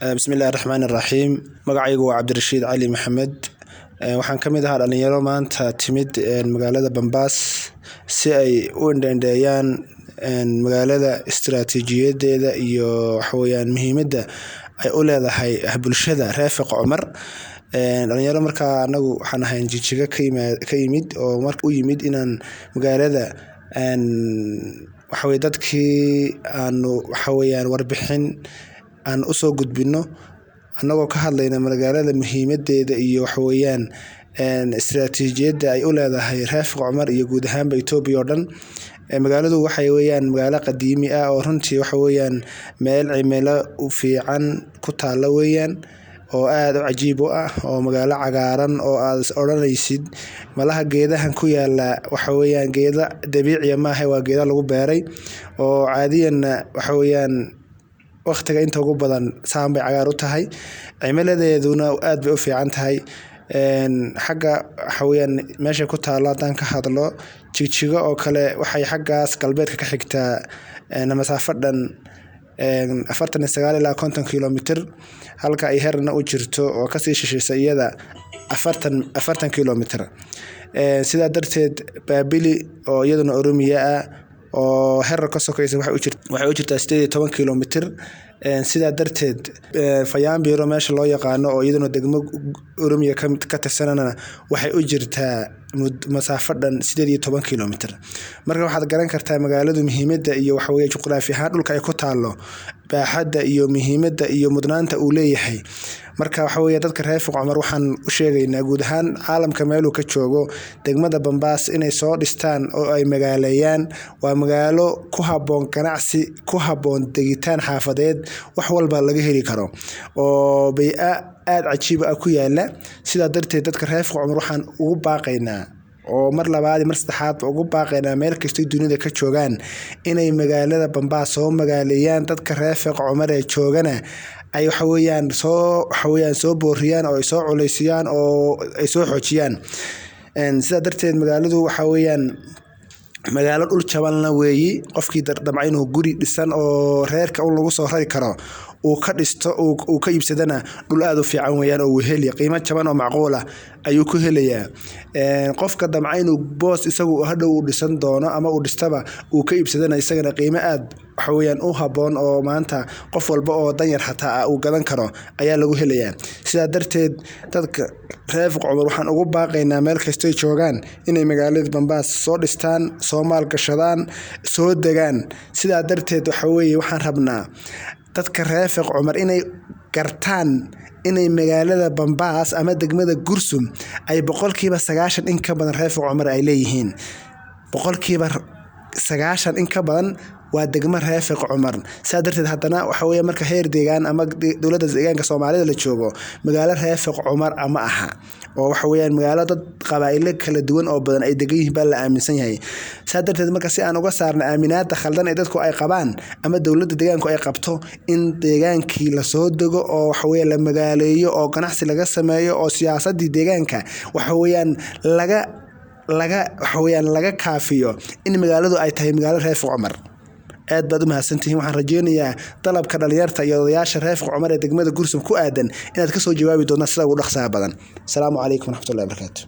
بسم الله الرحمن الرحيم magacaygu waa Cabdirashiid Cali Maxamed waxaan kamid ahaa dhalinyaro maanta timid magaalada Bambaas si ay u indheeyaan magaalada istiraatiijiyadeeda iyo waxa weeyaan muhiimadda ay u leedahay bulshada Raafiq Cumar dhalinyaro marka anagu waxaan ahayn jijiga ka yimid oo marka u yimid inaan magaalada waxa weey dadkii aanu waxa weeyaan warbixin aan u soo gudbino anagoo ka hadlayna magaalada muhiimadeeda iyo wax weeyaan istiraatiijiyada ay u leedahay Raafiq Cumar iyo guud ahaan Itoobiya oo dhan magaaladu waxay weeyaan magaalo qadiimi ah oo runtii waxa weeyaan meel cimilo u fiican ku taalo weeyaan oo aad u cajiib ah oo magaalo cagaaran oo aad oranaysid malaha geedahan ku yaala waxa weeyaan geeda dabiici ma aha waa geeda lagu beeray oo caadiyan waxa weeyaan waqtiga inta ugu badan saan bay cagaar u tahay cimiladeeduna aad bay u fiican tahay xagga waxa weeyaan meesha ku taalo hadan ka hadlo jijiga oo kale waxay xaggaas galbeedka ka xigtaa masaafo dhan 49 ilaa 50 kilomitir halka ay herna u jirto oo ka sii shisheeyay iyada 40 kilomitir sida darteed Baabili oo iyaduna Oromiya ah oo herar ka sokaysa waxay u jirtaa 18 kilomitir sida darteed Fayambiro meesha loo yaqaano oo iyaduna degmo Oromiya ka tirsanana waxay u jirtaa masaafo dhan 18 kilomitir marka waxaad garan kartaa magaaladu muhiimadda iyo waxa weeye juqraafi ahaan dhulka ay ku taalo baaxadda iyo muhiimadda iyo mudnaanta uu leeyahay marka waxa weeye dadka Raafiq Cumar waxaan u sheegaynaa guud ahaan caalamka meel uu ka joogo degmada Bambaas inay soo dhistaan oo ay magaalayaan waa magaalo ku haboon ganacsi ku haboon degitaan xaafadeed wax walba laga heli karo oo bay'a aad cajiib ah ku yaala sida darteed dadka Raafiq Cumar waxaan ugu baaqaynaa oo mar labaad mar saddexaad ugu baaqaynaa meel kasta dunida ka joogan inay magaalada Bambaas soo magaalayaan dadka Raafiq Cumar ee joogana ay waxa weeyaan soo booriyaan oo ay soo culeysiyaan oo ay soo xoojiyaan sida darteed magaaladu waxa weeyaan magaalo dhul jabalna weeyi qofkii damcay inuu guri dhisan oo reerka uu lagu soo rari karo uu ka dhisto uu ka iibsadana dhul aad u fiican weeyaan oo heli qiimo jaban oo macquul ah ayuu ku helayaa qofka damcay inuu boos isagu hadhow u dhisan doono ama uu dhistaba uu ka iibsadana isagana qiimo aad waxa weeyaan u haboon oo maanta qof walba oo danyar xataa uu gadan karo ayaa lagu helayaa sida darteed dadka Raafiq Cumar waxaan ugu baaqaynaa meel kasta ay joogan inay magaalada Bambaas soo dhistaan soo maal gashadaan soo degaan sida darteed waxa weeye waxaan rabnaa dadka Raafiq Cumar inay gartaan inay magaalada Bambaas ama degmada Gursum ay 90% in ka badan Raafiq Cumar ay leeyihiin 90% in ka badan waa degmo Raafiq Cumar sida darteed hadana waxa weeye marka heer deegaan ama dawladda deegaanka Soomaalida la joogo magaalo Raafiq Cumar ama aha oo waxa weeyaan magaalo dad qabaa'ilo kala duwan oo badan ay degan yihiin baa la aaminsan yahay sida darteed marka si aan uga saarno aaminaadda khaldan ee dadku ay qabaan ama dawladda deegaanku ay qabto in deegaankii la soo dego oo waxa weeye la magaaleeyo oo ganacsi laga sameeyo oo siyaasadii deegaanka waxa weeyaan laga kaafiyo in magaaladu ay tahay magaalo Raafiq Cumar aad baad u mahadsantihiin waxaan rajeynayaa dalabka dhalinyarta iyo odayaasha Raafiq Cumar ee degmada Gursum ku aadan inaad ka soo jawaabi doonto sida ugu dhaqsaha badan. Assalaamu calaykum wa rahmatullahi wa barakaatuh.